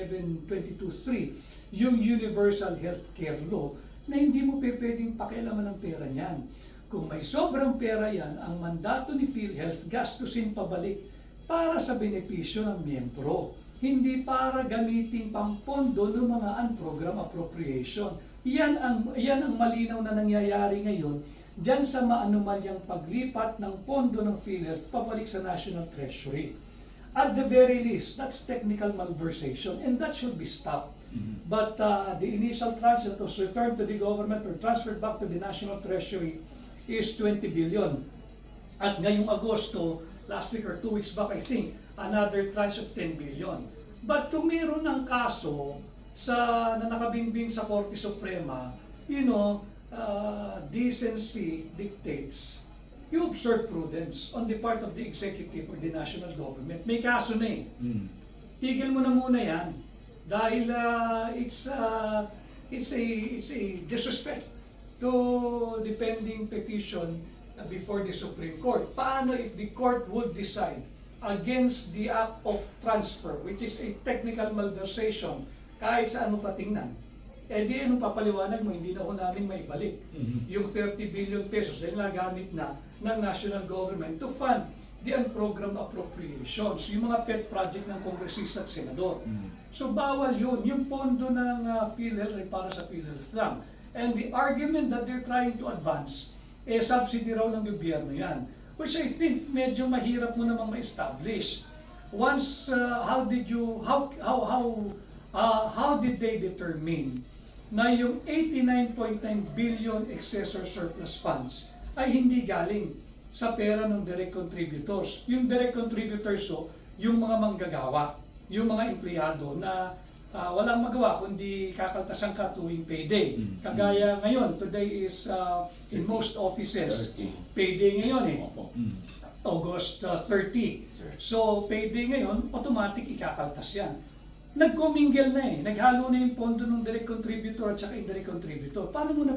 1122.3, yung Universal Healthcare Law, na hindi mo pwedeng pakialaman ng pera niyan. Kung may sobrang pera yan, ang mandato ni PhilHealth, gastusin pabalik para sa benepisyo ng miyembro. Hindi para gamitin pampondo ng mga unprogram appropriation. Yan ang malinaw na nangyayari ngayon diyan sa maanumalyang paglipat ng pondo ng PhilHealth pabalik sa National Treasury. At the very least, that's technical malversation and that should be stopped. But the initial tranche that was returned to the government or transferred back to the National Treasury is 20 billion. At ngayong Agosto, last week or 2 weeks back, I think, another tranche of 10 billion. But kung meron ng kaso na nakabimbing sa Korte Suprema, decency dictates you observe prudence on the part of the executive or the national government. May kaso na eh. Tigil mo na muna yan dahil it's a disrespect to the pending petition before the Supreme Court. Paano if the court would decide against the act of transfer, which is a technical malversation, kahit saan mo patingnan? Eh di anong papaliwanag mo, hindi na ho namin maibalik yung 30 billion pesos dahil nagamit na ng national government to fund the unprogrammed appropriations, yung mga pet project ng kongresista at senador. So bawal yun. Yung pondo ng PhilHealth ay para sa PhilHealth lang. And the argument that they're trying to advance, subsidy raw ng gobyerno yan. Which I think medyo mahirap mo namang ma-establish. Once, how did they determine na yung 89.9 billion excess or surplus funds ay hindi galing sa pera ng direct contributors? Yung direct contributors, yung mga manggagawa, yung mga empleyado na walang magawa kundi kakaltasan ka tuwing payday. Kagaya ngayon, today is in most offices, payday ngayon eh. August 30. So payday ngayon, automatic ikakaltas yan. Nag-commingle na eh. Naghalo na yung pondo ng direct contributor at saka indirect contributor. Paano mo na